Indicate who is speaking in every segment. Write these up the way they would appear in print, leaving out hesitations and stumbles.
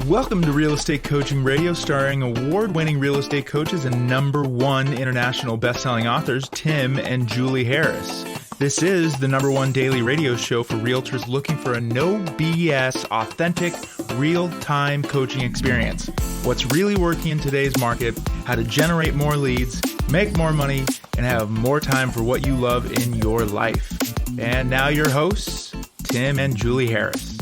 Speaker 1: Welcome to Real Estate Coaching Radio, starring award-winning real estate coaches and #1 international best-selling authors, Tim and Julie Harris. This is the #1 daily radio show for realtors looking for a no BS, authentic, real-time coaching experience. What's really working in today's market, how to generate more leads, make more money, and have more time for what you love in your life. And now your hosts, Tim and Julie Harris.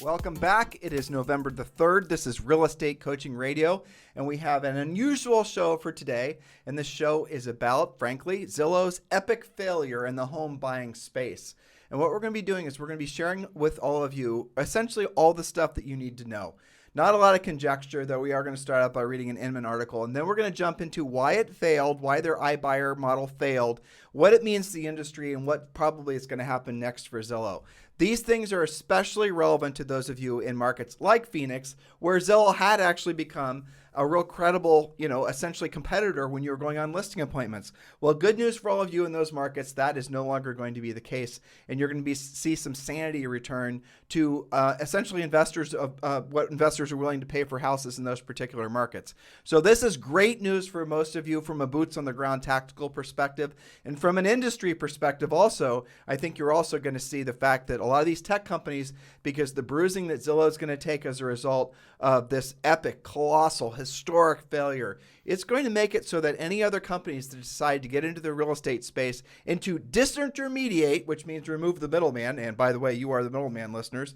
Speaker 2: Welcome back. It is November the 3rd. This is Real Estate Coaching Radio, and we have an unusual show for today. And this show is about, frankly, Zillow's epic failure in the home buying space. And what we're going to be doing is we're going to be sharing with all of you essentially all the stuff that you need to know. Not a lot of conjecture, though we are going to start out by reading an Inman article, and then we're going to jump into why it failed, why their iBuyer model failed, what it means to the industry, and what probably is going to happen next for Zillow. These things are especially relevant to those of you in markets like Phoenix, where Zillow had actually become a real credible, essentially competitor when you were going on listing appointments. Well, good news for all of you in those markets, that is no longer going to be the case, and you're going to see some sanity return to essentially investors of what investors are willing to pay for houses in those particular markets. So this is great news for most of you from a boots on the ground tactical perspective, and from an industry perspective also. I think you're also going to see the fact that a lot of these tech companies, because the bruising that Zillow is going to take as a result of this epic, colossal, historic failure, it's going to make it so that any other companies that decide to get into the real estate space and to disintermediate, which means remove the middleman, and by the way, you are the middleman, listeners,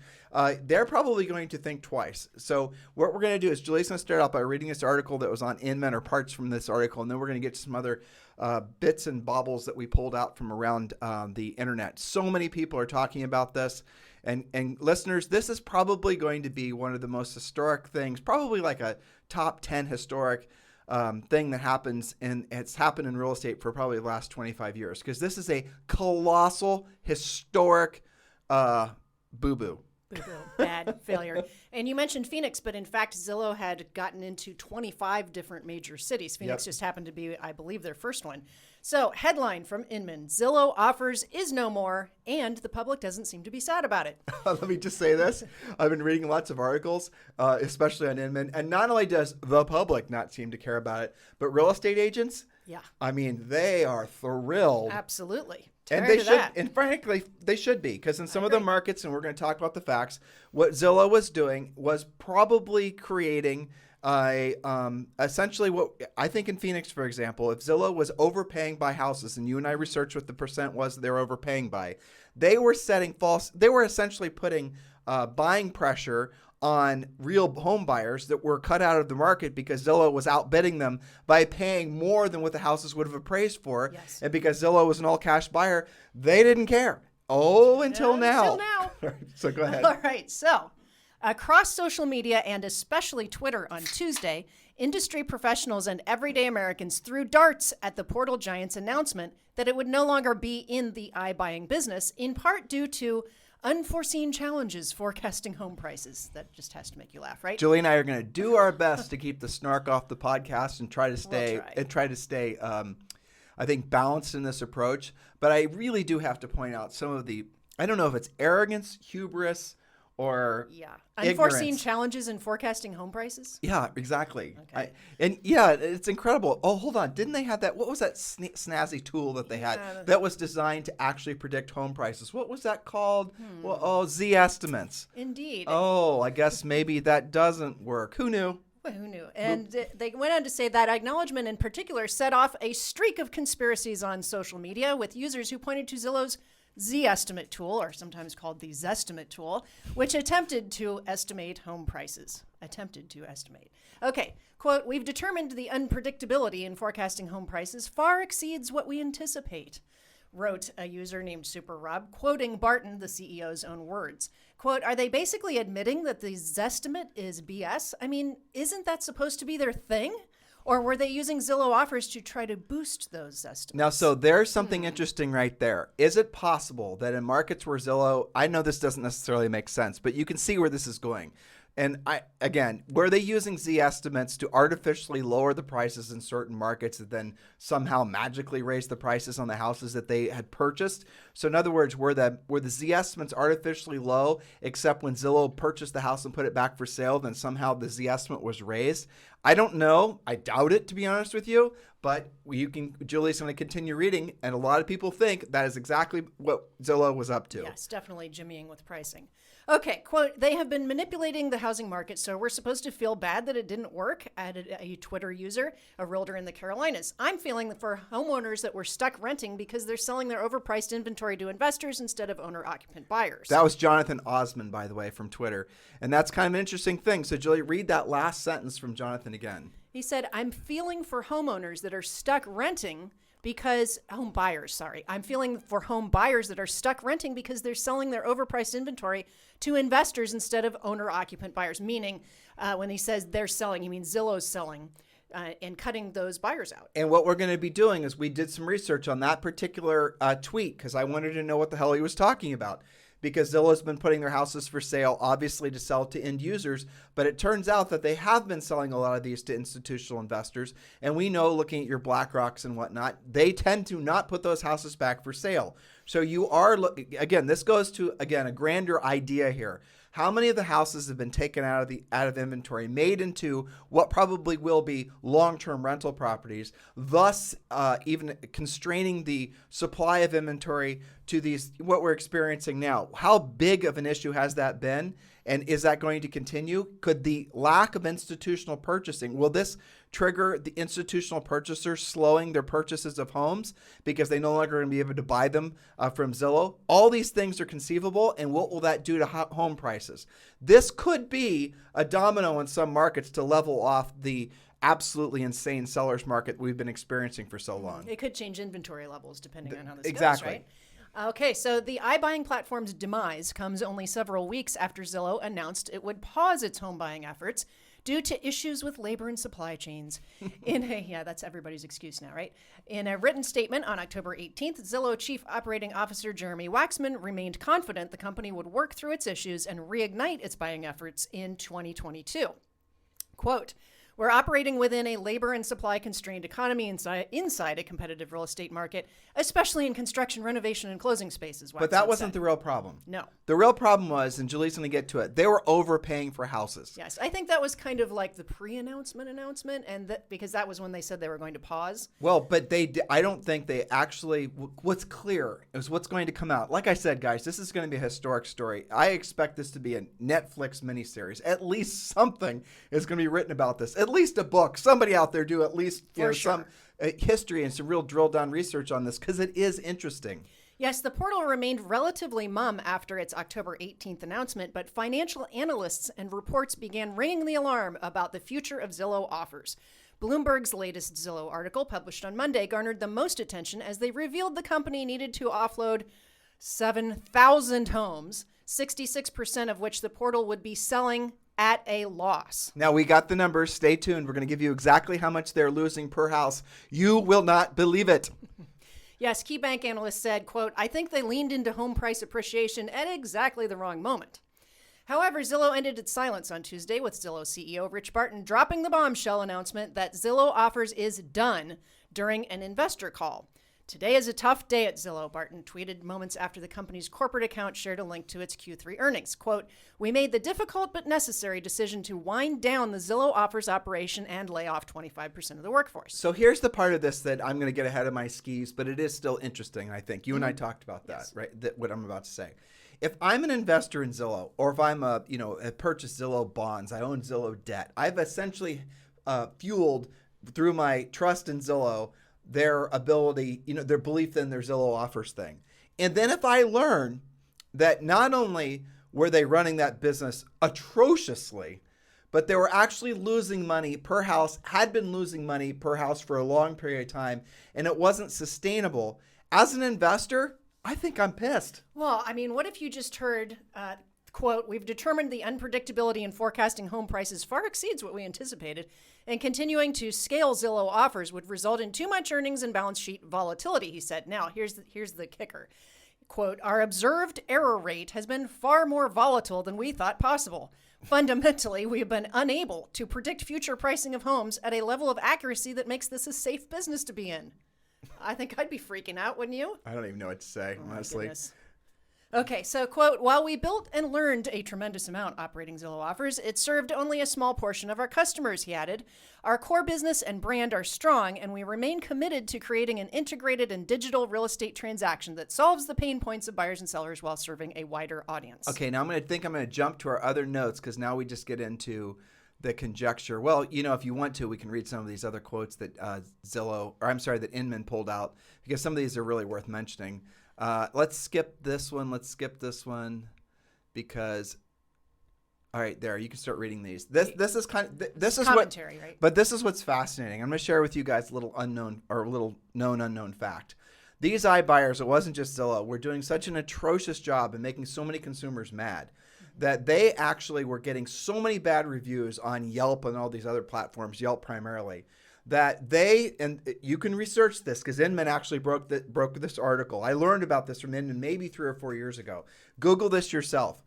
Speaker 2: they're probably going to think twice. So what we're going to do is Julie's going to start out by reading this article that was on Inman, or parts from this article, and then we're going to get to some other bits and baubles that we pulled out from around the internet. So many people are talking about this. And listeners, this is probably going to be one of the most historic things, probably like a top 10 historic thing that happens, and it's happened in real estate for probably the last 25 years, because this is a colossal, historic boo-boo.
Speaker 3: Bad failure. And you mentioned Phoenix, but in fact, Zillow had gotten into 25 different major cities. Phoenix just happened to be, I believe, their first one. So, headline from Inman: Zillow Offers is no more, and the public doesn't seem to be sad about it.
Speaker 2: Let me just say this. I've been reading lots of articles, especially on Inman, and not only does the public not seem to care about it, but real estate agents, I mean, they are thrilled.
Speaker 3: Absolutely.
Speaker 2: And they should, and frankly, they should be, because in some of the markets, and we're going to talk about the facts, what Zillow was doing was probably creating essentially what I think in Phoenix, for example, if Zillow was overpaying by houses, and you and I researched what the percent was that they were overpaying by, they were essentially putting buying pressure on real home buyers that were cut out of the market because Zillow was outbidding them by paying more than what the houses would have appraised for.
Speaker 3: Yes.
Speaker 2: And because Zillow was an all-cash buyer, they didn't care. Until now. So go ahead.
Speaker 3: All right. So across social media, and especially Twitter on Tuesday, industry professionals and everyday Americans threw darts at the portal giant's announcement that it would no longer be in the iBuying business, in part due to unforeseen challenges forecasting home prices. That just has to make you laugh, right?
Speaker 2: Julie and I are going to do our best to keep the snark off the podcast and try to stay, I think, balanced in this approach. But I really do have to point out some of the, I don't know if it's arrogance, hubris, or
Speaker 3: unforeseen
Speaker 2: ignorance.
Speaker 3: Challenges in forecasting home prices.
Speaker 2: Yeah, exactly.
Speaker 3: Okay.
Speaker 2: It's incredible. Oh, hold on. Didn't they have that? What was that snazzy tool that they had that was designed to actually predict home prices? What was that called? Well, Z estimates.
Speaker 3: Indeed.
Speaker 2: Oh, I guess maybe that doesn't work. Who knew?
Speaker 3: Well, who knew? And they went on to say that acknowledgement in particular set off a streak of conspiracies on social media, with users who pointed to Zillow's Z-estimate tool, or sometimes called the Zestimate tool, which attempted to estimate home prices. Okay, quote, "We've determined the unpredictability in forecasting home prices far exceeds what we anticipate," wrote a user named Super Rob, quoting Barton, the CEO's own words. Quote, "Are they basically admitting that the Zestimate is BS? I mean, isn't that supposed to be their thing? Or were they using Zillow Offers to try to boost those estimates?"
Speaker 2: Now, so there's something interesting right there. Is it possible that in markets where Zillow, I know this doesn't necessarily make sense, but you can see where this is going, And again, were they using Z estimates to artificially lower the prices in certain markets and then somehow magically raise the prices on the houses that they had purchased? So in other words, were the Z estimates artificially low, except when Zillow purchased the house and put it back for sale, then somehow the Z estimate was raised? I don't know. I doubt it, to be honest with you. But Julie's going to continue reading, and a lot of people think that is exactly what Zillow was up to.
Speaker 3: Yes, definitely jimmying with pricing. Okay, quote, they have been manipulating the housing market, so we're supposed to feel bad that it didn't work, added a Twitter user, a realtor in the Carolinas. I'm feeling for homeowners that were stuck renting because they're selling their overpriced inventory to investors instead of owner-occupant buyers.
Speaker 2: That was Jonathan Osman, by the way, from Twitter. And that's kind of an interesting thing. So, Julie, read that last sentence from Jonathan again.
Speaker 3: He said, I'm feeling for homeowners that are stuck renting because home buyers, I'm feeling for home buyers that are stuck renting because they're selling their overpriced inventory to investors instead of owner-occupant buyers, meaning when he says they're selling, he means Zillow's selling and cutting those buyers out.
Speaker 2: And what we're going to be doing is we did some research on that particular tweet because I wanted to know what the hell he was talking about. Because Zillow's been putting their houses for sale, obviously to sell to end users, but it turns out that they have been selling a lot of these to institutional investors. And we know, looking at your BlackRocks and whatnot, they tend to not put those houses back for sale. So you are, again, this goes to, again, a grander idea here. How many of the houses have been taken out of inventory, made into what probably will be long-term rental properties, thus even constraining the supply of inventory to these what we're experiencing now? How big of an issue has that been? And is that going to continue? Could the lack of institutional purchasing, will this trigger the institutional purchasers slowing their purchases of homes because they no longer going to be able to buy them from Zillow? All these things are conceivable, and what will that do to home prices? This could be a domino in some markets to level off the absolutely insane seller's market we've been experiencing for so long.
Speaker 3: It could change inventory levels depending on how this
Speaker 2: goes,
Speaker 3: right? Okay, so the iBuying platform's demise comes only several weeks after Zillow announced it would pause its home buying efforts due to issues with labor and supply chains. That's everybody's excuse now, right? In a written statement on October 18th, Zillow Chief Operating Officer Jeremy Waxman remained confident the company would work through its issues and reignite its buying efforts in 2022. Quote, we're operating within a labor and supply constrained economy inside a competitive real estate market, especially in construction, renovation, and closing spaces.
Speaker 2: But that wasn't the real problem.
Speaker 3: No.
Speaker 2: The real problem was, and Julie's going to get to it, they were overpaying for houses.
Speaker 3: Yes. I think that was kind of like the pre-announcement, and because that was when they said they were going to pause.
Speaker 2: Well, but I don't think they actually, what's clear is what's going to come out. Like I said, guys, this is going to be a historic story. I expect this to be a Netflix miniseries. At least something is going to be written about this. At least a book. Somebody out there do at least some history and some real drill down research on this because it is interesting.
Speaker 3: Yes, the portal remained relatively mum after its October 18th announcement, but financial analysts and reports began ringing the alarm about the future of Zillow Offers. Bloomberg's latest Zillow article, published on Monday, garnered the most attention as they revealed the company needed to offload 7,000 homes, 66% of which the portal would be selling at a loss.
Speaker 2: Now, we got the numbers. Stay tuned. We're going to give you exactly how much they're losing per house. You will not believe it.
Speaker 3: Yes, KeyBank analysts said, quote, I think they leaned into home price appreciation at exactly the wrong moment. However, Zillow ended its silence on Tuesday with Zillow CEO Rich Barton dropping the bombshell announcement that Zillow Offers is done during an investor call. Today is a tough day at Zillow, Barton tweeted moments after the company's corporate account shared a link to its Q3 earnings. Quote, we made the difficult but necessary decision to wind down the Zillow Offers operation and lay off 25% of the workforce.
Speaker 2: So here's the part of this that I'm going to get ahead of my skis, but it is still interesting, I think. You and I talked about that,
Speaker 3: Yes.
Speaker 2: right? What I'm about to say. If I'm an investor in Zillow, or if I'm I purchased Zillow bonds, I own Zillow debt, I've essentially fueled through my trust in Zillow their ability, their belief in their Zillow Offers thing. And then if I learn that not only were they running that business atrociously, but they were actually losing money per house, had been losing money per house for a long period of time, and it wasn't sustainable, as an investor, I think I'm pissed.
Speaker 3: Well, I mean, what if you just heard, quote, we've determined the unpredictability in forecasting home prices far exceeds what we anticipated, and continuing to scale Zillow Offers would result in too much earnings and balance sheet volatility, he said. Now, here's the kicker. quote, our observed error rate has been far more volatile than we thought possible. Fundamentally, we have been unable to predict future pricing of homes at a level of accuracy that makes this a safe business to be in. I think I'd be freaking out, wouldn't you?
Speaker 2: I don't even know what to say, honestly.
Speaker 3: Okay, so quote, while we built and learned a tremendous amount operating Zillow Offers, it served only a small portion of our customers, he added. Our core business and brand are strong, and we remain committed to creating an integrated and digital real estate transaction that solves the pain points of buyers and sellers while serving a wider audience.
Speaker 2: Okay, now I'm going to jump to our other notes because now we just get into the conjecture. Well, if you want to, we can read some of these other quotes that that Inman pulled out because some of these are really worth mentioning. Let's skip this one because, all right, there, you can start reading these. This is
Speaker 3: commentary, right?
Speaker 2: But this is what's fascinating. I'm going to share with you guys a little known unknown fact. These iBuyers, it wasn't just Zillow, were doing such an atrocious job and making so many consumers mad that they actually were getting so many bad reviews on Yelp and all these other platforms, Yelp primarily, that and you can research this because Inman actually broke this article. I learned about this from Inman maybe 3 or 4 years ago. Google this yourself.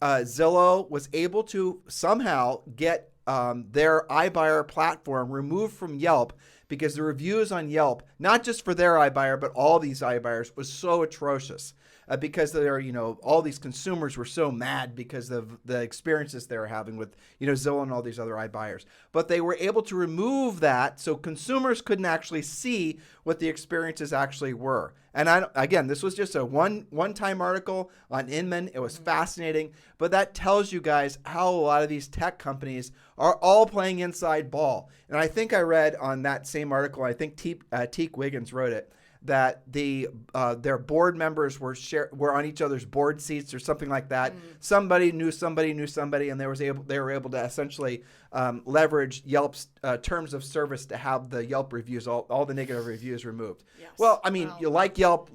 Speaker 2: Zillow was able to somehow get their iBuyer platform removed from Yelp because the reviews on Yelp, not just for their iBuyer, but all these iBuyers, was so atrocious. Because all these consumers were so mad because of the experiences they were having with, Zillow and all these other iBuyers. But they were able to remove that so consumers couldn't actually see what the experiences actually were. And again, this was just a one-time article on Inman. It was fascinating. But that tells you guys how a lot of these tech companies are all playing inside ball. And I think I read on that same article, I think Teak Wiggins wrote it, that their board members were on each other's board seats or something like that. Somebody knew somebody, and they were able to essentially leverage Yelp's terms of service to have the Yelp reviews, all the negative reviews removed. Yes. Well, I mean, you like Yelp,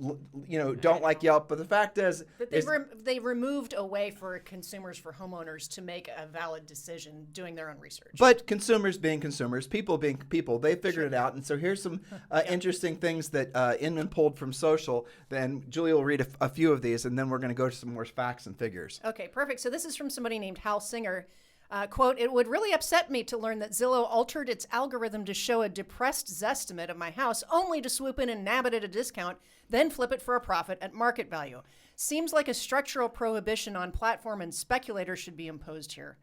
Speaker 2: don't like Yelp, but the fact is,
Speaker 3: they removed a way for consumers, for homeowners to make a valid decision doing their own research.
Speaker 2: But consumers being consumers, people being people, they figured it out. And so here's some interesting things that Inman pulled from social. Then Julie will read a few of these, and then we're going to go to some more facts and figures.
Speaker 3: Okay, perfect. So this is from somebody named Hal Singer. Quote, it would really upset me to learn that Zillow altered its algorithm to show a depressed Zestimate of my house only to swoop in and nab it at a discount, then flip it for a profit at market value. Seems like a structural prohibition on platform and speculators should be imposed here.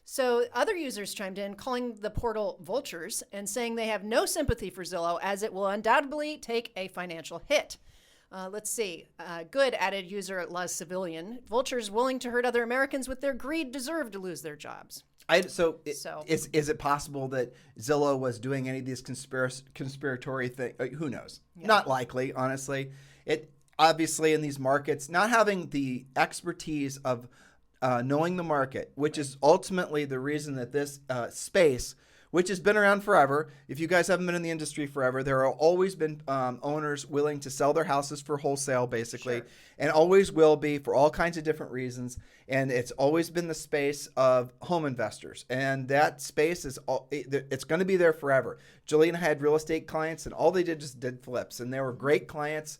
Speaker 3: So other users chimed in, calling the portal vultures and saying they have no sympathy for Zillow as it will undoubtedly take a financial hit. Let's see. Good, added user La Civilian. Vultures willing to hurt other Americans with their greed deserve to lose their jobs.
Speaker 2: Is it possible that Zillow was doing any of these conspiratory things? Who knows? Yeah. Not likely, honestly. It obviously in these markets, not having the expertise of knowing the market, which is ultimately the reason that this space, which has been around forever. If you guys haven't been in the industry forever, there have always been owners willing to sell their houses for wholesale, basically, sure. And always will be for all kinds of different reasons. And it's always been the space of home investors. And that space it's going to be there forever. Julie and I had real estate clients, and all they did flips. And they were great clients.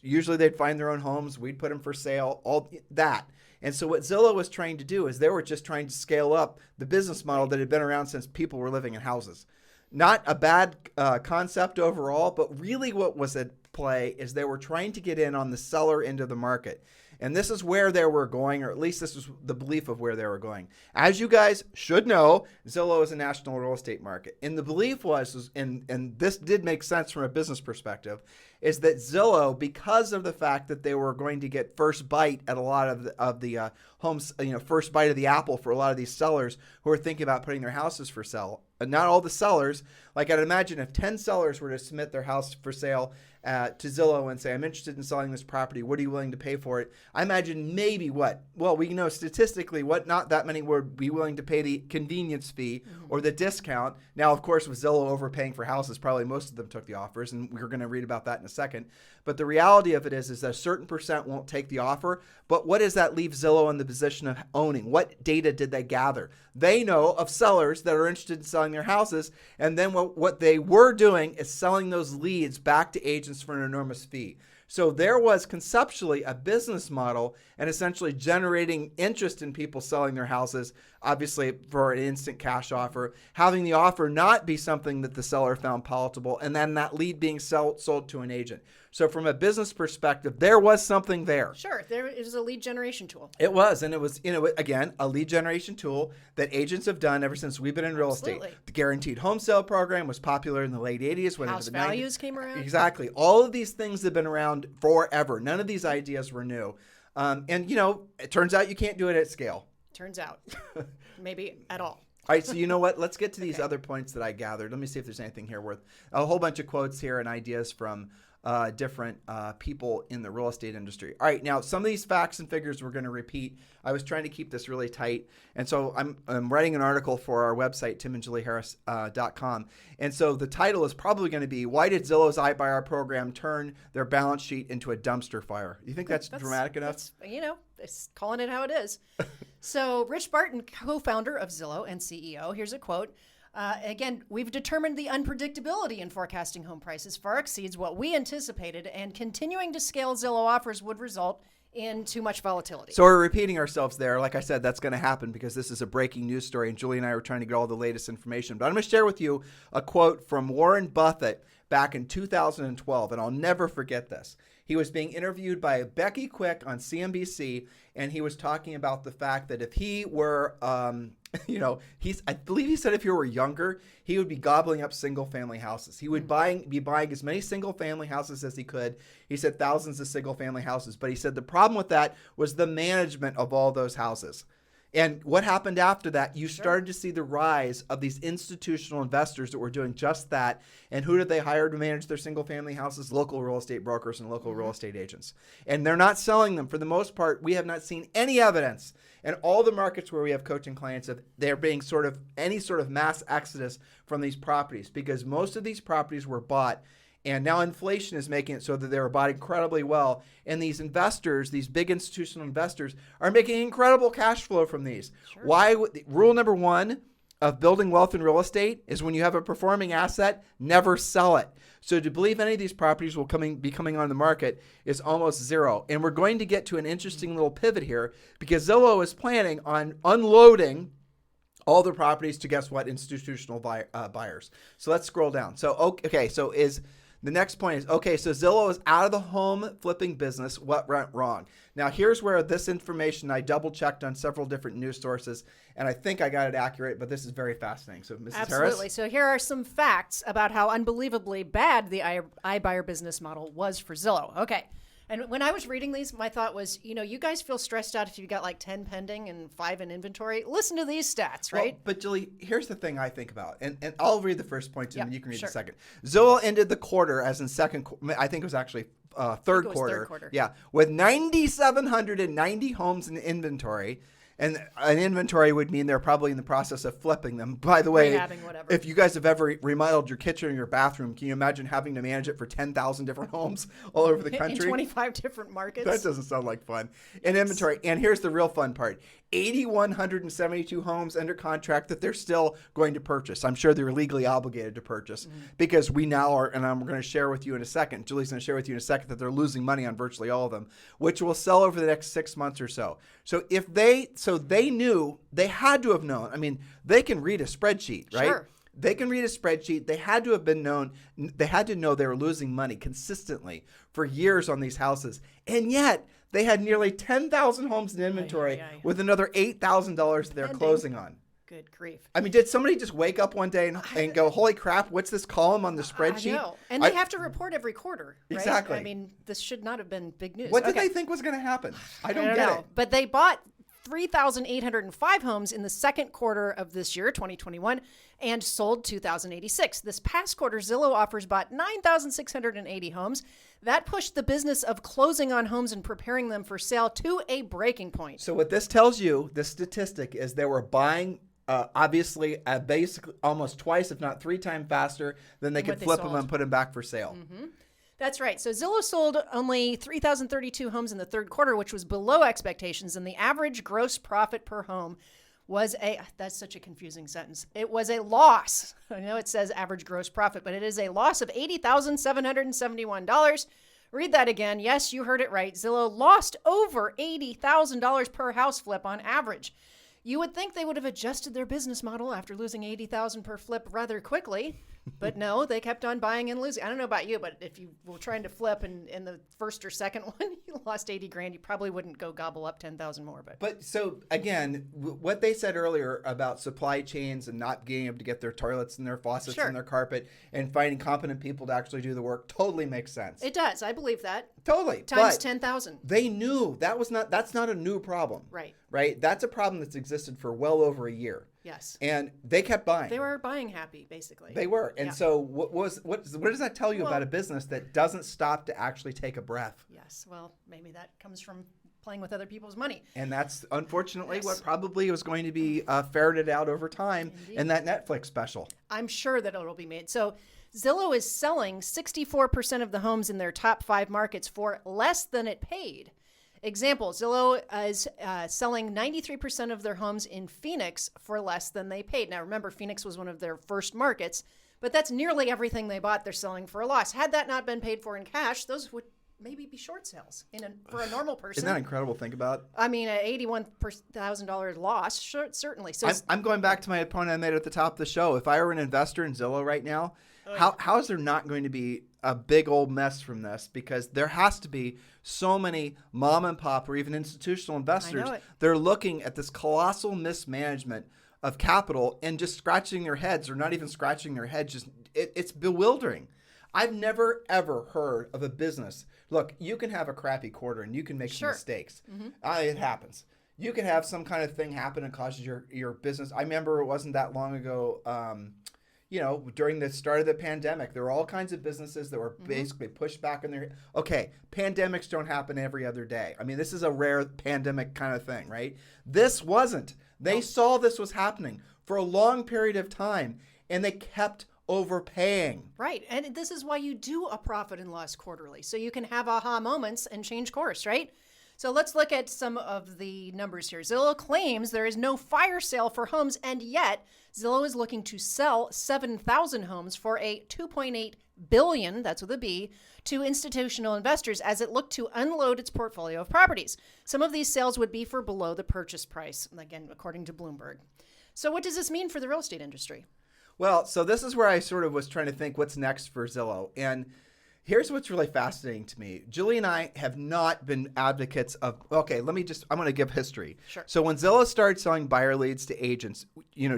Speaker 2: Usually they'd find their own homes. We'd put them for sale, all that. And so what Zillow was trying to do is they were just trying to scale up the business model that had been around since people were living in houses. Not a bad concept overall, but really what was at play is they were trying to get in on the seller end of the market. And this is where they were going, or at least this was the belief of where they were going. As you guys should know, Zillow is a national real estate market. And the belief was, and this did make sense from a business perspective, is that Zillow, because of the fact that they were going to get first bite at a lot of the homes, first bite of the apple for a lot of these sellers who are thinking about putting their houses for sale. Not all the sellers, like I'd imagine if 10 sellers were to submit their house for sale to Zillow and say, I'm interested in selling this property, what are you willing to pay for it? I imagine maybe we know statistically not that many would be willing to pay the convenience fee or the discount. Now, of course, with Zillow overpaying for houses, probably most of them took the offers, and we're going to read about that in a second. But the reality of it is that a certain percent won't take the offer. But what does that leave Zillow in the position of owning? What data did they gather? They know of sellers that are interested in selling their houses, and then what they were doing is selling those leads back to agents for an enormous fee. So there was conceptually a business model and essentially generating interest in people selling their houses, obviously for an instant cash offer, having the offer not be something that the seller found palatable, and then that lead being sold to an agent. So from a business perspective, there was something there.
Speaker 3: Sure, there is a lead generation tool.
Speaker 2: It was, and it was, again, a lead generation tool that agents have done ever since we've been in real estate. The guaranteed home sale program was popular in the late 80s. When
Speaker 3: House values came around.
Speaker 2: Exactly. All of these things have been around forever. None of these ideas were new. And, it turns out you can't do it at scale.
Speaker 3: Turns out. Maybe at all.
Speaker 2: All right, so you know what? Let's get to these other points that I gathered. Let me see if there's anything here worth a whole bunch of quotes here and ideas from different people in the real estate industry. All right, now some of these facts and figures we're going to repeat. I was trying to keep this really tight, and so I'm writing an article for our website, timandjulieharris.com. And so the title is probably going to be, Why Did Zillow's iBuyer program turn their balance sheet into a dumpster fire? You think that's dramatic enough?
Speaker 3: It's calling it how it is. So Rich Barton, co-founder of Zillow and CEO, here's a quote. Again, we've determined the unpredictability in forecasting home prices far exceeds what we anticipated, and continuing to scale Zillow Offers would result in too much volatility.
Speaker 2: So we're repeating ourselves there. Like I said, that's going to happen because this is a breaking news story, and Julie and I were trying to get all the latest information. But I'm going to share with you a quote from Warren Buffett back in 2012, and I'll never forget this. He was being interviewed by Becky Quick on CNBC, and he was talking about the fact that if he were, I believe he said if he were younger, he would be gobbling up single-family houses. He would be buying as many single-family houses as he could. He said thousands of single-family houses, but he said the problem with that was the management of all those houses. And what happened after that, you started to see the rise of these institutional investors that were doing just that. And who did they hire to manage their single-family houses? Local real estate brokers and local real estate agents. And they're not selling them. For the most part, we have not seen any evidence in all the markets where we have coaching clients of there being any sort of mass exodus from these properties, because most of these properties were bought. And now inflation is making it so that they were bought incredibly well. And these investors, these big institutional investors, are making incredible cash flow from these. Sure. Rule number one of building wealth in real estate is when you have a performing asset, never sell it. So to believe any of these properties will be coming on the market is almost zero. And we're going to get to an interesting little pivot here, because Zillow is planning on unloading all the properties to, guess what, institutional buyers. So let's scroll down. So, the next point is, so Zillow is out of the home flipping business. What went wrong? Now, here's where this information, I double-checked on several different news sources, and I think I got it accurate, but this is very fascinating. So, Mrs. Harris?
Speaker 3: Absolutely. So here are some facts about how unbelievably bad the iBuyer business model was for Zillow. Okay. And when I was reading these, my thought was, you guys feel stressed out if you've got like 10 pending and 5 in inventory. Listen to these stats, right?
Speaker 2: Well, but Julie, here's the thing I think about, and I'll read the first point, and then you can read the second. Zillow ended the quarter as in I think it was actually third quarter. Yeah, with 9,790 homes in inventory. And an inventory would mean they're probably in the process of flipping them. By the way, if you guys have ever remodeled your kitchen or your bathroom, can you imagine having to manage it for 10,000 different homes all over the country?
Speaker 3: In 25 different markets?
Speaker 2: That doesn't sound like fun. In inventory. And here's the real fun part. 8,172 homes under contract that they're still going to purchase. I'm sure they're legally obligated to purchase because we now are, and I'm going to share with you in a second, Julie's going to share with you in a second, that they're losing money on virtually all of them, which will sell over the next 6 months or so. So they knew, they had to have known. I mean, they can read a spreadsheet, right?
Speaker 3: Sure.
Speaker 2: They can read a spreadsheet. They had to have been known. They had to know they were losing money consistently for years on these houses. And yet they had nearly 10,000 homes in inventory with another $8,000 they're closing on.
Speaker 3: Good grief.
Speaker 2: I mean, did somebody just wake up one day and go, holy crap, what's this column on the spreadsheet?
Speaker 3: I know. And they have to report every quarter, right?
Speaker 2: Exactly.
Speaker 3: I mean, this should not have been big news.
Speaker 2: What did they think was going to happen? I don't get it.
Speaker 3: But they bought 3,805 homes in the second quarter of this year, 2021, and sold 2,086. This past quarter, Zillow Offers bought 9,680 homes. That pushed the business of closing on homes and preparing them for sale to a breaking point.
Speaker 2: So what this tells you, this statistic, is they were buying obviously basically almost twice, if not 3 times faster than they could flip them and put them back for sale.
Speaker 3: Mm-hmm. That's right. So Zillow sold only 3,032 homes in the third quarter, which was below expectations. And the average gross profit per home was that's such a confusing sentence. It was a loss. I know it says average gross profit, but it is a loss of $80,771 Read that again. Yes, you heard it right. Zillow lost over $80,000 per house flip on average. You would think they would have adjusted their business model after losing $80,000 per flip rather quickly, but no, they kept on buying and losing. I don't know about you, but if you were trying to flip and in the first or second one, you lost 80 grand, you probably wouldn't go gobble up 10,000 more.
Speaker 2: But so again, what they said earlier about supply chains and not being able to get their toilets and their faucets
Speaker 3: Sure.
Speaker 2: and their carpet and finding competent people to actually do the work totally makes sense.
Speaker 3: It does. I believe that.
Speaker 2: Totally.
Speaker 3: Times
Speaker 2: But
Speaker 3: 10,000.
Speaker 2: they knew that's not a new problem. Right? That's a problem that's existed for well over a year.
Speaker 3: Yes.
Speaker 2: And they kept buying.
Speaker 3: They were buying happy, basically.
Speaker 2: They were. And
Speaker 3: Yeah.
Speaker 2: so what does that tell you about a business that doesn't stop to actually take a breath?
Speaker 3: Yes. Well, maybe that comes from playing with other people's money.
Speaker 2: And that's unfortunately
Speaker 3: Yes.
Speaker 2: what probably was going to be ferreted out over time in that Netflix special.
Speaker 3: I'm sure that it'll be made. So Zillow is selling 64% of the homes in their top 5 markets for less than it paid. Example, Zillow is selling 93% of their homes in Phoenix for less than they paid. Now, remember, Phoenix was one of their first markets, but that's nearly everything they bought they're selling for a loss. Had that not been paid for in cash, those would maybe be short sales for a normal person.
Speaker 2: Isn't that incredible to think about?
Speaker 3: I mean, an $81,000 loss, sure, certainly. So
Speaker 2: I'm going back to my point I made at the top of the show. If I were an investor in Zillow right now, how is there not going to be a big old mess from this? Because there has to be so many mom and pop or even institutional investors. They're looking at this colossal mismanagement of capital and just scratching their heads, or not even scratching their heads. Just it's bewildering. I've never, ever heard of a business. Look, you can have a crappy quarter and you can make some mistakes. It happens. You can have some kind of thing happen and causes your business. I remember it wasn't that long ago, during the start of the pandemic, there were all kinds of businesses that were basically pushed back in their... Okay, pandemics don't happen every other day. I mean, this is a rare pandemic kind of thing, right? This wasn't. They saw this was happening for a long period of time, and they kept overpaying.
Speaker 3: Right. And this is why you do a profit and loss quarterly, so you can have aha moments and change course, right? So let's look at some of the numbers here. Zillow claims there is no fire sale for homes, and yet Zillow is looking to sell 7,000 homes for a $2.8 billion, that's with a B, to institutional investors as it looked to unload its portfolio of properties. Some of these sales would be for below the purchase price, again, according to Bloomberg. So what does this mean for the real estate industry?
Speaker 2: Well, so this is where I sort of was trying to think what's next for Zillow. And here's what's really fascinating to me. Julie and I have not been advocates of, I'm going to give history.
Speaker 3: Sure.
Speaker 2: So when Zillow started selling buyer leads to agents,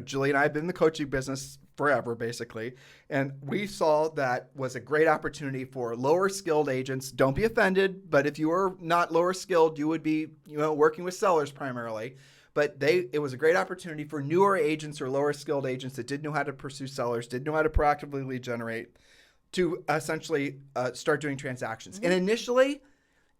Speaker 2: Julie and I have been in the coaching business forever, basically. And we saw that was a great opportunity for lower skilled agents. Don't be offended, but if you were not lower skilled, you would be, working with sellers primarily. But it was a great opportunity for newer agents or lower skilled agents that didn't know how to pursue sellers, didn't know how to proactively lead generate, to essentially start doing transactions. And initially,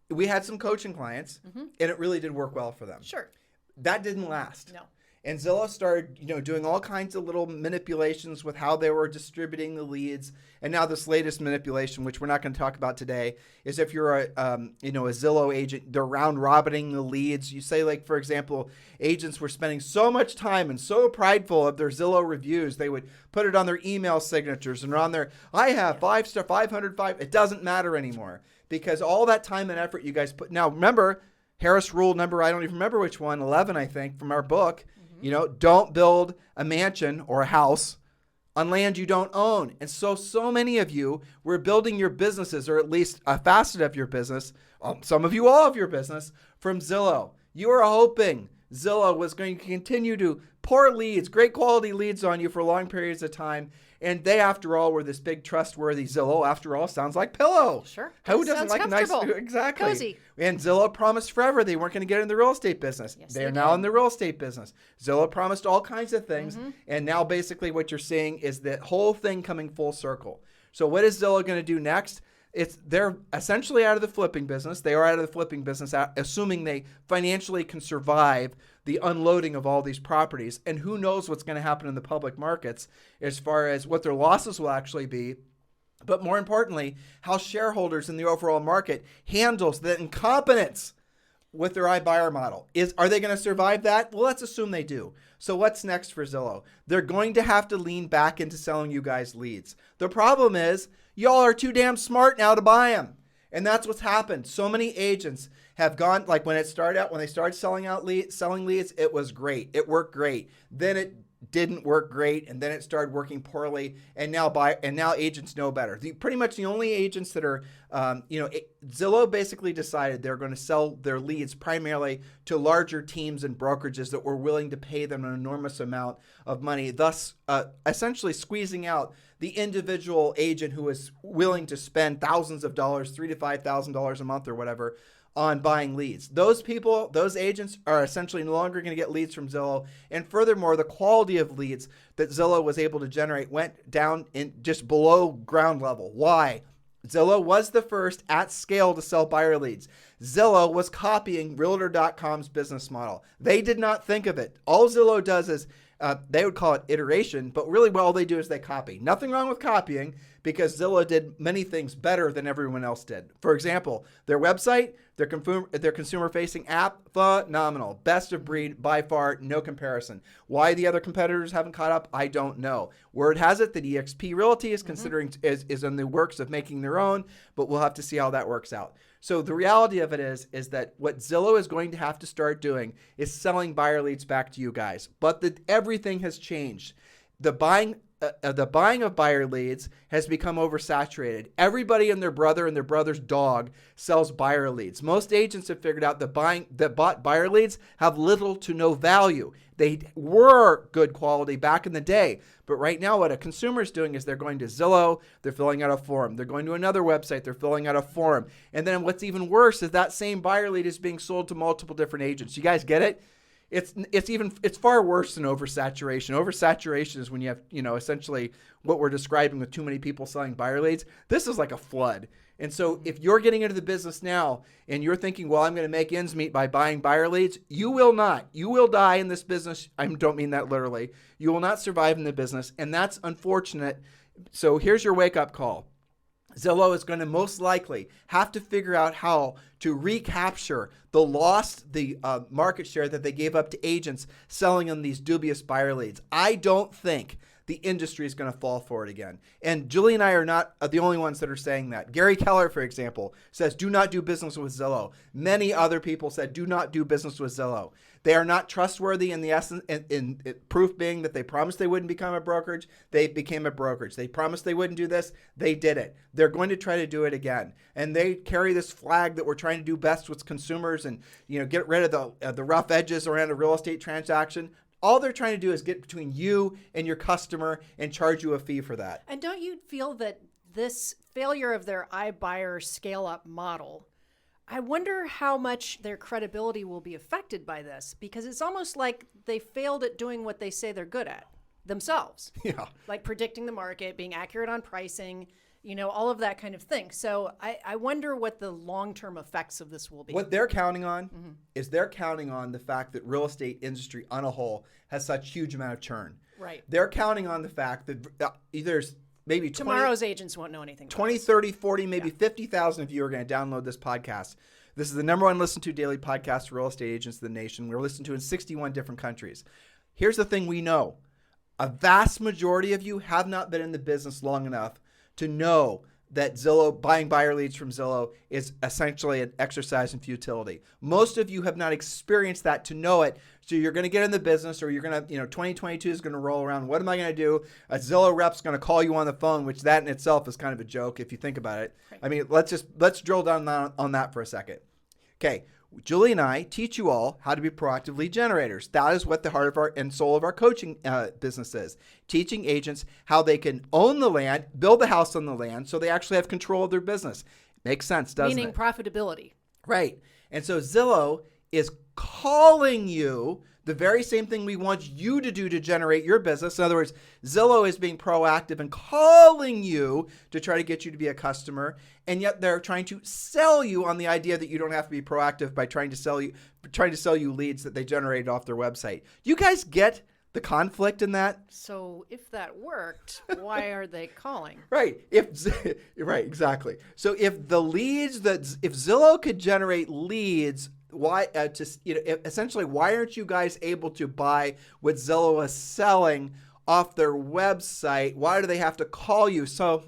Speaker 2: we had some coaching clients, and it really did work well for them.
Speaker 3: Sure.
Speaker 2: That didn't last.
Speaker 3: No.
Speaker 2: And Zillow started, doing all kinds of little manipulations with how they were distributing the leads. And now this latest manipulation, which we're not going to talk about today, is if you're a Zillow agent, they're round robining the leads. You say, like, for example, agents were spending so much time and so prideful of their Zillow reviews, they would put it on their email signatures and on their, I have 5-star, 505. It doesn't matter anymore because all that time and effort you guys put. Now, remember, Harris rule number, I don't even remember which one, 11, I think, from our book. Don't build a mansion or a house on land you don't own. And so many of you were building your businesses, or at least a facet of your business, some of you all of your business, from Zillow. You were hoping Zillow was going to continue to pour leads, great quality leads on you for long periods of time. And they, after all, were this big, trustworthy Zillow. After all, sounds like pillow.
Speaker 3: Sure.
Speaker 2: Who doesn't like a nice... Exactly.
Speaker 3: Cozy.
Speaker 2: And Zillow promised forever they weren't going to get in the real estate business.
Speaker 3: Yes,
Speaker 2: They're now in the real estate business. Zillow promised all kinds of things. And now basically what you're seeing is the whole thing coming full circle. So what is Zillow going to do next? They're essentially out of the flipping business. They are out of the flipping business, assuming they financially can survive the unloading of all these properties. And who knows what's going to happen in the public markets as far as what their losses will actually be. But more importantly, how shareholders in the overall market handles the incompetence with their iBuyer model. Are they going to survive that? Well, let's assume they do. So what's next for Zillow? They're going to have to lean back into selling you guys leads. The problem is y'all are too damn smart now to buy them. And that's what's happened. So many agents have gone, like when they started selling leads, it was great. It worked great. Then it didn't work great, and then it started working poorly. And now agents know better. Pretty much the only agents that are, Zillow basically decided they're going to sell their leads primarily to larger teams and brokerages that were willing to pay them an enormous amount of money, thus essentially squeezing out the individual agent who is willing to spend thousands of dollars, $3,000 to $5,000 a month or whatever, on buying leads. Those people, those agents are essentially no longer going to get leads from Zillow. And furthermore, the quality of leads that Zillow was able to generate went down in just below ground level. Why? Zillow was the first at scale to sell buyer leads. Zillow was copying Realtor.com's business model. They did not think of it. All Zillow does is they would call it iteration, but really all they do is they copy. Nothing wrong with copying, because Zillow did many things better than everyone else did. For example, their website, their consumer-facing app, phenomenal. Best of breed by far, no comparison. Why the other competitors haven't caught up, I don't know. Word has it that eXp Realty is considering is in the works of making their own, but we'll have to see how that works out. So the reality of it is that what Zillow is going to have to start doing is selling buyer leads back to you guys. But everything has changed. The buying of buyer leads has become oversaturated. Everybody and their brother and their brother's dog sells buyer leads. Most agents have figured out that bought buyer leads have little to no value. They were good quality back in the day, but right now what a consumer is doing is they're going to Zillow, they're filling out a form. They're going to another website, they're filling out a form. And then what's even worse is that same buyer lead is being sold to multiple different agents. You guys get it? It's far worse than oversaturation. Oversaturation is when you have, essentially what we're describing with too many people selling buyer leads. This is like a flood. And so if you're getting into the business now and you're thinking, well, I'm going to make ends meet by buying buyer leads, you will not. You will die in this business. I don't mean that literally. You will not survive in the business. And that's unfortunate. So here's your wake-up call. Zillow is going to most likely have to figure out how to recapture the market share that they gave up to agents selling them these dubious buyer leads. I don't think the industry is going to fall for it again. And Julie and I are not the only ones that are saying that. Gary Keller, for example, says do not do business with Zillow. Many other people said do not do business with Zillow. They are not trustworthy in the essence, in proof being that they promised they wouldn't become a brokerage. They became a brokerage. They promised they wouldn't do this. They did it. They're going to try to do it again. And they carry this flag that we're trying to do best with consumers and get rid of the rough edges around a real estate transaction. All they're trying to do is get between you and your customer and charge you a fee for that.
Speaker 3: And don't you feel that this failure of their iBuyer scale-up model, I wonder how much their credibility will be affected by this, because it's almost like they failed at doing what they say they're good at themselves.
Speaker 2: Yeah.
Speaker 3: Like predicting the market, being accurate on pricing, all of that kind of thing. So I wonder what the long-term effects of this will be.
Speaker 2: What they're counting on is they're counting on the fact that real estate industry on a whole has such huge amount of churn.
Speaker 3: Right.
Speaker 2: They're counting on the fact that there's maybe
Speaker 3: tomorrow's agents won't know anything about
Speaker 2: 20,
Speaker 3: this.
Speaker 2: 30, 40, maybe 50,000 of you are going to download this podcast. This is the number one listened to daily podcast for real estate agents in the nation. We're listened to in 61 different countries. Here's the thing we know. A vast majority of you have not been in the business long enough to know that buying buyer leads from Zillow is essentially an exercise in futility. Most of you have not experienced that to know it. So you're going to get in the business, or you're going to, 2022 is going to roll around. What am I going to do? A Zillow rep's going to call you on the phone, which that in itself is kind of a joke if you think about it. Right. I mean, let's drill down on that for a second. Okay. Julie and I teach you all how to be proactive lead generators. That is what the heart of and soul of our coaching business is. Teaching agents how they can own the land, build the house on the land, so they actually have control of their business. Makes sense, doesn't it?
Speaker 3: Meaning profitability.
Speaker 2: Right. And so Zillow is calling you the very same thing we want you to do to generate your business. In other words, Zillow is being proactive and calling you to try to get you to be a customer, and yet they're trying to sell you on the idea that you don't have to be proactive by trying to sell you leads that they generated off their website. You guys get the conflict in that?
Speaker 3: So if that worked, why are they calling?
Speaker 2: Right. Right, exactly. So if Zillow could generate leads, essentially, why aren't you guys able to buy what Zillow is selling off their website? Why do they have to call you? So,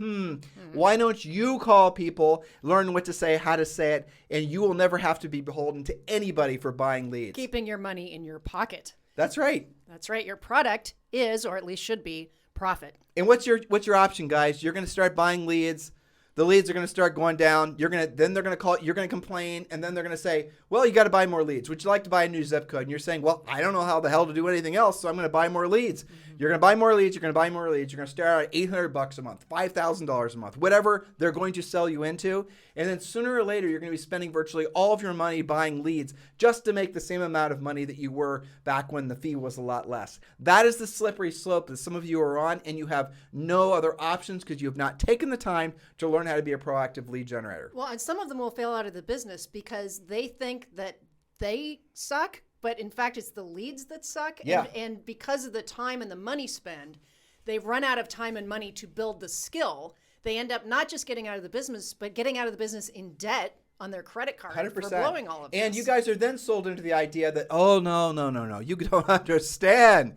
Speaker 2: why don't you call people, learn what to say, how to say it, and you will never have to be beholden to anybody for buying leads.
Speaker 3: Keeping your money in your pocket.
Speaker 2: That's right.
Speaker 3: That's right. Your product is, or at least should be, profit.
Speaker 2: And what's your option, guys? You're going to start buying leads. The leads are going to start going down. Then they're going to call. You're going to complain, and then they're going to say, "Well, you got to buy more leads. Would you like to buy a new zip code?" And you're saying, "Well, I don't know how the hell to do anything else, so I'm going to buy more leads." You're going to buy more leads. You're going to buy more leads. You're going to start out at $800 a month, $5,000 a month, whatever they're going to sell you into, and then sooner or later, you're going to be spending virtually all of your money buying leads just to make the same amount of money that you were back when the fee was a lot less. That is the slippery slope that some of you are on, and you have no other options because you have not taken the time to learn how to be a proactive lead generator.
Speaker 3: Well, and some of them will fail out of the business because they think that they suck, but in fact, it's the leads that suck.
Speaker 2: Yeah.
Speaker 3: And because of the time and the money spend, they've run out of time and money to build the skill. They end up not just getting out of the business, but getting out of the business in debt on their credit card
Speaker 2: 100%.
Speaker 3: for blowing all of this.
Speaker 2: And you guys are then sold into the idea that, oh, no, you don't understand,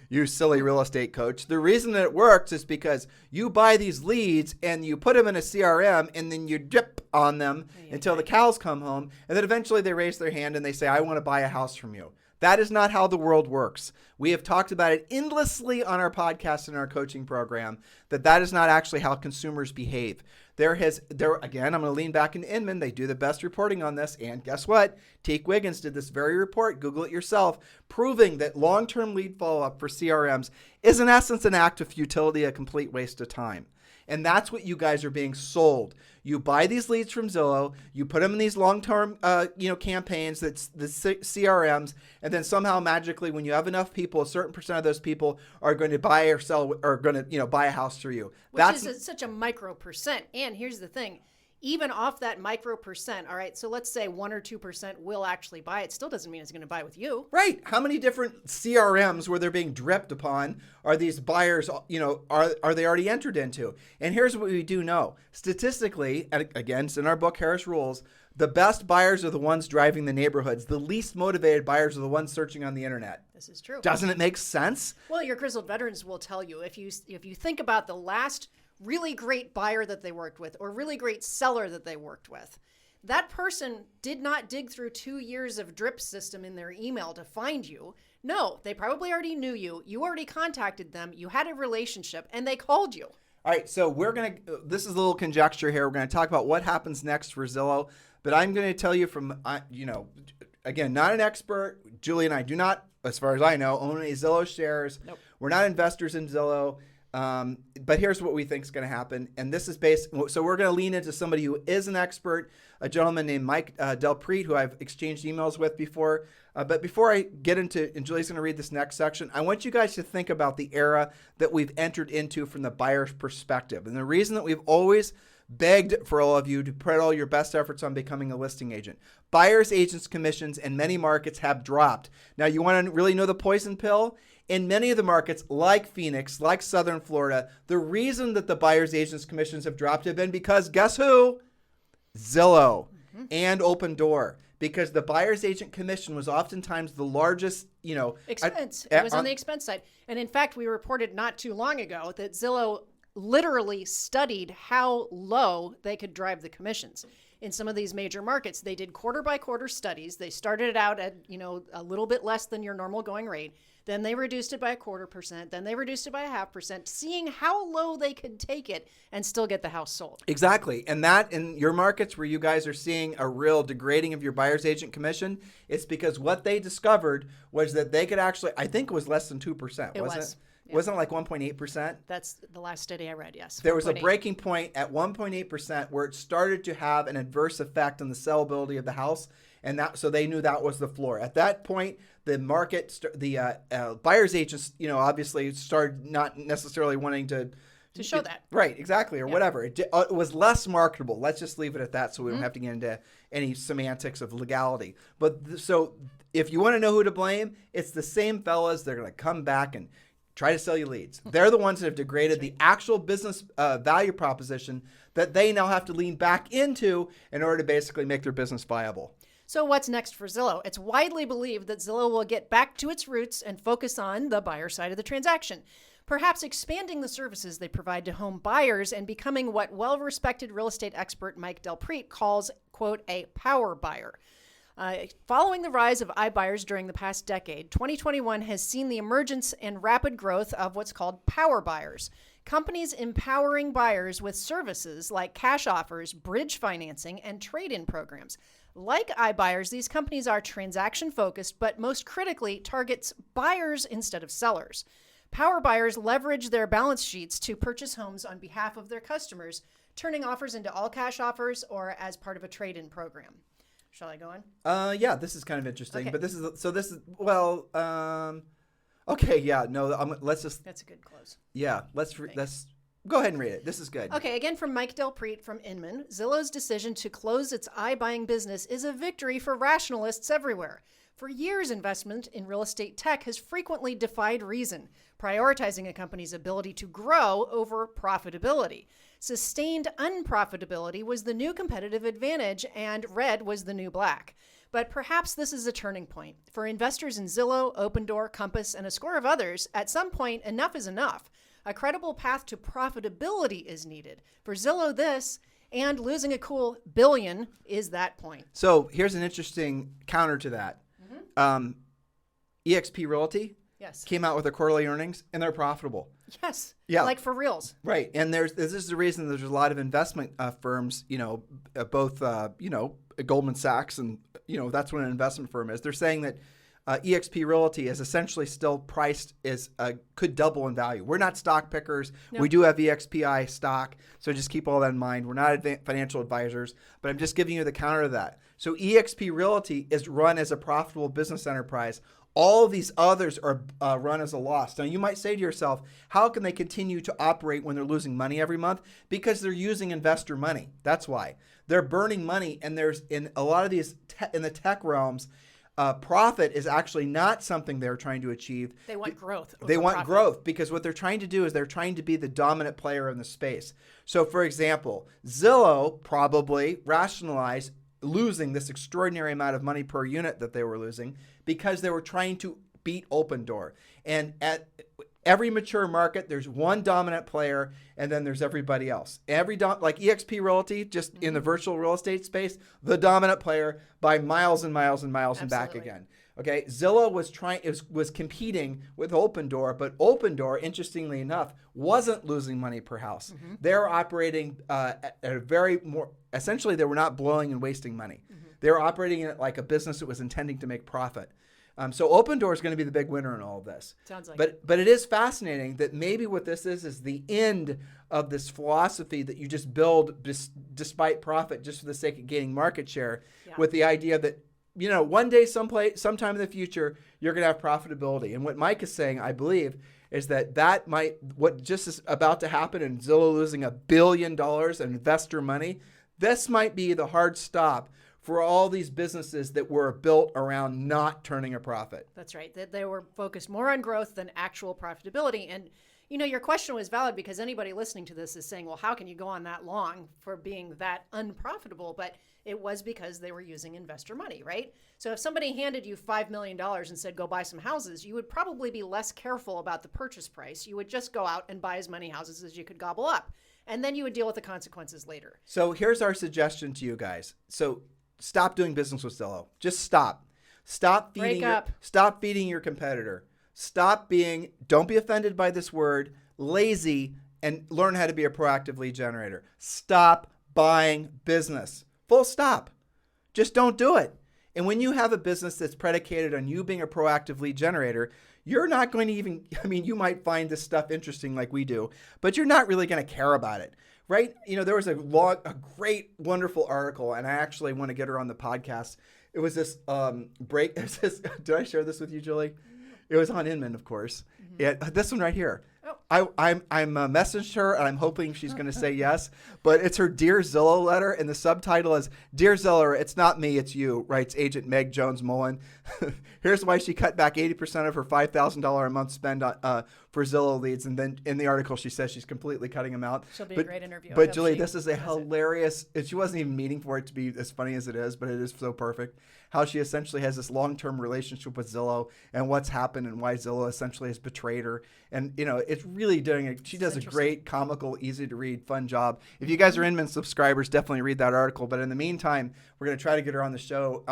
Speaker 2: you silly real estate coach. The reason that it works is because you buy these leads and you put them in a CRM and then you drip on them until the cows come home. And then eventually they raise their hand and they say, I want to buy a house from you. That is not how the world works. We have talked about it endlessly on our podcast and our coaching program, that is not actually how consumers behave. Again, I'm going to lean back into Inman. They do the best reporting on this. And guess what? Teak Wiggins did this very report. Google it yourself, proving that long-term lead follow-up for CRMs is in essence an act of futility, a complete waste of time. And that's what you guys are being sold. You buy these leads from Zillow, you put them in these long-term campaigns, that's the CRMs, and then somehow magically when you have enough people, a certain percent of those people are going to buy or sell or going to buy a house through you.
Speaker 3: Which is such a micro percent. And here's the thing. Even off that micro percent, all right, so let's say 1 or 2% will actually buy. It still doesn't mean it's going to buy with you.
Speaker 2: Right. How many different CRMs where they're being dripped upon are these buyers, are they already entered into? And here's what we do know. Statistically, and again, it's in our book, Harris Rules, the best buyers are the ones driving the neighborhoods. The least motivated buyers are the ones searching on the internet.
Speaker 3: This is true.
Speaker 2: Doesn't it make sense?
Speaker 3: Well, your grizzled veterans will tell you, if you think about the last really great buyer that they worked with or really great seller that they worked with, that person did not dig through 2 years of drip system in their email to find you. No, they probably already knew you. You already contacted them. You had a relationship and they called you.
Speaker 2: All right, so this is a little conjecture here. We're going to talk about what happens next for Zillow, but I'm going to tell you from, again, not an expert. Julie and I do not, as far as I know, own any Zillow shares. Nope. We're not investors in Zillow. But here's what we think is going to happen. And this is so we're going to lean into somebody who is an expert, a gentleman named Mike Delpreet, who I've exchanged emails with before. But before I get into, and Julie's going to read this next section, I want you guys to think about the era that we've entered into from the buyer's perspective. And the reason that we've always begged for all of you to put all your best efforts on becoming a listing agent. Buyers, agents, commissions in many markets have dropped. Now, you want to really know the poison pill? In many of the markets, like Phoenix, like Southern Florida, the reason that the buyers, agents, commissions have dropped have been because, guess who? Zillow and Open Door. Because the buyer's agent commission was oftentimes the largest,
Speaker 3: expense. It was on the expense side. And in fact, we reported not too long ago that Zillow literally studied how low they could drive the commissions. In some of these major markets, they did quarter by quarter studies. They started it out at, a little bit less than your normal going rate. Then they reduced it by 0.25%. Then they reduced it by 0.5%, seeing how low they could take it and still get the house sold.
Speaker 2: Exactly. And that in your markets where you guys are seeing a real degrading of your buyer's agent commission, it's because what they discovered was that they could actually, I think it was less than 2%, wasn't it? Yeah. Wasn't it like 1.8%?
Speaker 3: That's the last study I read, yes.
Speaker 2: There was a breaking point at 1.8% where it started to have an adverse effect on the sellability of the house. And so they knew that was the floor. At that point, the market, the buyer's agents, obviously started not necessarily wanting to
Speaker 3: show that.
Speaker 2: Right, exactly, or whatever. It was less marketable. Let's just leave it at that so we don't have to get into any semantics of legality. But so if you want to know who to blame, it's the same fellas. They're going to come back and try to sell you leads. They're the ones that have degraded the actual business value proposition that they now have to lean back into in order to basically make their business viable.
Speaker 3: So what's next for Zillow? It's widely believed that Zillow will get back to its roots and focus on the buyer side of the transaction. perhaps expanding the services they provide to home buyers and becoming what well-respected real estate expert Mike Del Prete calls, quote, a power buyer. Following the rise of iBuyers during the past decade, 2021 has seen the emergence and rapid growth of what's called power buyers. Companies empowering buyers with services like cash offers, bridge financing, and trade-in programs. Like iBuyers, these companies are transaction-focused, but most critically targets buyers instead of sellers. Power buyers leverage their balance sheets to purchase homes on behalf of their customers, turning offers into all-cash offers or as part of a trade-in program. Shall I go on?
Speaker 2: Yeah, this is kind of interesting,
Speaker 3: Okay.
Speaker 2: but okay, yeah, no, let's just,
Speaker 3: That's a good close.
Speaker 2: yeah, let's go ahead and read it. This is good.
Speaker 3: Okay, again from Mike Del Prete from Inman, Zillow's decision to close its iBuying business is a victory for rationalists everywhere. For years, investment in real estate tech has frequently defied reason, prioritizing a company's ability to grow over profitability. Sustained unprofitability was the new competitive advantage, and red was the new black. But perhaps this is a turning point. For investors in Zillow, Opendoor, Compass, and a score of others, at some point, enough is enough. A credible path to profitability is needed. For Zillow, this and losing a cool billion is that point.
Speaker 2: So here's an interesting counter to that. EXP Realty
Speaker 3: Yes.
Speaker 2: came out with their quarterly earnings, and they're profitable.
Speaker 3: Yes.
Speaker 2: Yeah.
Speaker 3: Like for reals.
Speaker 2: Right, and this is the reason there's a lot of investment firms, both Goldman Sachs and that's what an investment firm is. They're saying that EXP Realty is essentially still priced as could double in value. We're not stock pickers.
Speaker 3: No.
Speaker 2: We do have EXPI stock, so just keep all that in mind. We're not financial advisors, but I'm just giving you the counter to that. So EXP Realty is run as a profitable business enterprise. All of these others are run as a loss. Now, you might say to yourself, how can they continue to operate when they're losing money every month? Because they're using investor money. That's why. They're burning money, and there's in a lot of these in the tech realms, profit is actually not something they're trying to achieve.
Speaker 3: They want growth.
Speaker 2: They
Speaker 3: over
Speaker 2: want
Speaker 3: profit.
Speaker 2: growth because what they're trying to do is they're trying to be the dominant player in the space. So, for example, Zillow probably rationalized losing this extraordinary amount of money per unit that they were losing because they were trying to beat Opendoor. And at every mature market, there's one dominant player, and then there's everybody else. Like EXP Realty, just in the virtual real estate space, the dominant player by miles and miles and miles and back
Speaker 3: Absolutely.
Speaker 2: again. Okay, Zillow was competing with Opendoor, but Opendoor, interestingly enough, wasn't losing money per house.
Speaker 3: Mm-hmm.
Speaker 2: They're operating at a very more, essentially they were not blowing and wasting money.
Speaker 3: Mm-hmm.
Speaker 2: They were operating it like a business that was intending to make profit. So Opendoor is going to be the big winner in all of this.
Speaker 3: Sounds like
Speaker 2: But it is fascinating that maybe what this is the end of this philosophy that you just build despite profit just for the sake of gaining market share,
Speaker 3: Yeah.
Speaker 2: with the idea that one day, sometime in the future, you're going to have profitability. And what Mike is saying, I believe, is what just is about to happen in Zillow losing $1 billion in investor money, this might be the hard stop for all these businesses that were built around not turning a profit.
Speaker 3: That's right. That they were focused more on growth than actual profitability. And your question was valid because anybody listening to this is saying, well, how can you go on that long for being that unprofitable? But it was because they were using investor money, right? So if somebody handed you $5 million and said, go buy some houses, you would probably be less careful about the purchase price. You would just go out and buy as many houses as you could gobble up. And then you would deal with the consequences later.
Speaker 2: So here's our suggestion to you guys. So stop doing business with Zillow. Just stop. Stop feeding your competitor. Don't be offended by this word, lazy, and learn how to be a proactive lead generator. Stop buying business. Full stop. Just don't do it. And when you have a business that's predicated on you being a proactive lead generator, you're not going to you might find this stuff interesting like we do, but you're not really going to care about it. Right? There was a great, wonderful article, and I actually want to get her on the podcast. It was this did I share this with you, Julie? It was on Inman, of course. Mm-hmm. This one right here. Oh. I'm messaged her, and I'm hoping she's going to say yes. But it's her Dear Zillow letter, and the subtitle is, Dear Zillow, it's not me, it's you, writes Agent Meg Jones-Mullen. Here's why she cut back 80% of her $5,000 a month spend for Zillow leads. And then in the article, she says she's completely cutting them out.
Speaker 3: She'll be a great interview.
Speaker 2: But Julie, this is a hilarious, she wasn't even meaning for it to be as funny as it is, but it is so perfect. how she essentially has this long-term relationship with Zillow and what's happened and why Zillow essentially has betrayed her. And, it's really she does a great, comical, easy to read, fun job. If you guys are Inman subscribers, definitely read that article. But in the meantime, we're going to try to get her on the show.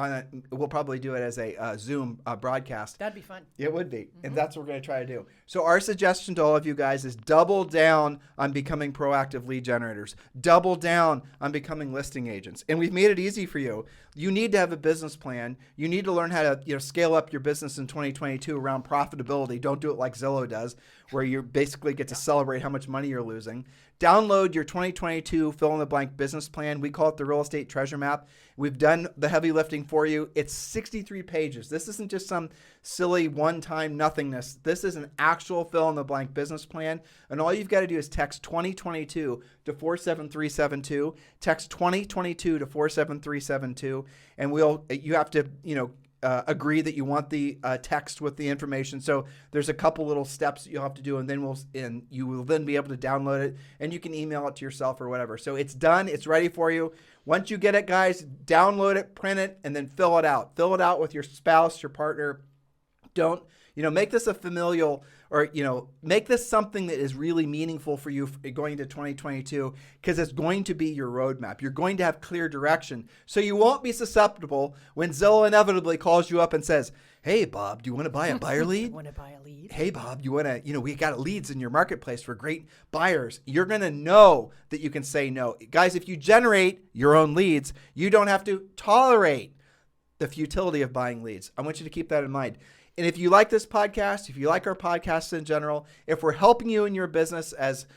Speaker 2: We'll probably do it as a Zoom broadcast.
Speaker 3: That'd be fun.
Speaker 2: It would be. And that's what we're going to try to do. So our suggestion to all of you guys is double down on becoming proactive lead generators. Double down on becoming listing agents. And we've made it easy for you. You need to have a business plan. You need to learn how to scale up your business in 2022 around profitability. Don't do it like Zillow does, where you basically get to celebrate how much money you're losing. Download your 2022 fill-in-the-blank business plan. We call it the Real Estate Treasure Map. We've done the heavy lifting for you. It's 63 pages. This isn't just some silly one-time nothingness. This is an actual fill-in-the-blank business plan. And all you've got to do is text 2022 to 47372. Text 2022 to 47372. And you have to, agree that you want the text with the information. So there's a couple little steps that you'll have to do, and then you will then be able to download it, and you can email it to yourself or whatever. So it's done. It's ready for you. Once you get it, guys, download it, print it, and then fill it out. Fill it out with your spouse, your partner. Don't, make this a familial, or, make this something that is really meaningful for you going into 2022, because it's going to be your roadmap. You're going to have clear direction. So you won't be susceptible when Zillow inevitably calls you up and says, hey, Bob, do you want to buy a buyer lead?
Speaker 3: Want to buy a lead?
Speaker 2: Hey, Bob, you want to, we got leads in your marketplace for great buyers. You're going to know that you can say no. Guys, if you generate your own leads, you don't have to tolerate the futility of buying leads. I want you to keep that in mind. And if you like this podcast, if you like our podcasts in general, if we're helping you in your business, as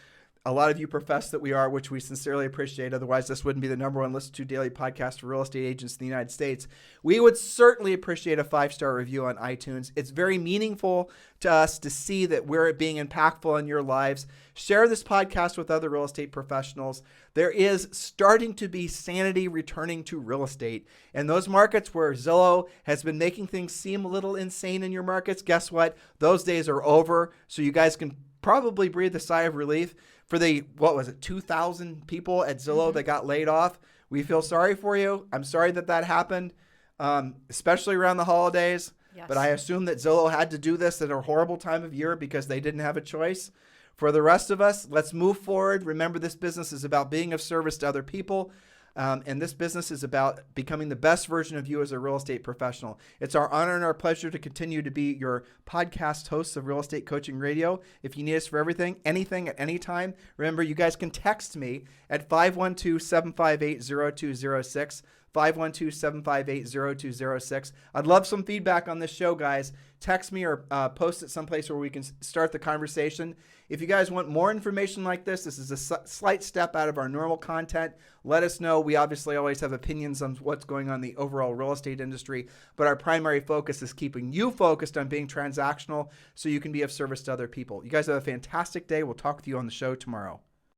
Speaker 2: a lot of you profess that we are, which we sincerely appreciate, otherwise this wouldn't be the number one listened to daily podcast for real estate agents in the United States, we would certainly appreciate a 5-star review on iTunes. It's very meaningful to us to see that we're being impactful in your lives. Share this podcast with other real estate professionals. There is starting to be sanity returning to real estate. And those markets where Zillow has been making things seem a little insane in your markets, guess what? Those days are over. So you guys can probably breathe a sigh of relief. For the, 2,000 people at Zillow that got laid off, we feel sorry for you. I'm sorry that happened, especially around the holidays. Yes. But I assume that Zillow had to do this at a horrible time of year because they didn't have a choice. For the rest of us, let's move forward. Remember, this business is about being of service to other people. And this business is about becoming the best version of you as a real estate professional. It's our honor and our pleasure to continue to be your podcast hosts of Real Estate Coaching Radio. If you need us for anything at any time, remember, you guys can text me at 512-758-0206. 512-758-0206. I'd love some feedback on this show, guys. Text me or post it someplace where we can start the conversation. If you guys want more information like this is a slight step out of our normal content. Let us know. We obviously always have opinions on what's going on in the overall real estate industry, but our primary focus is keeping you focused on being transactional so you can be of service to other people. You guys have a fantastic day. We'll talk with you on the show tomorrow.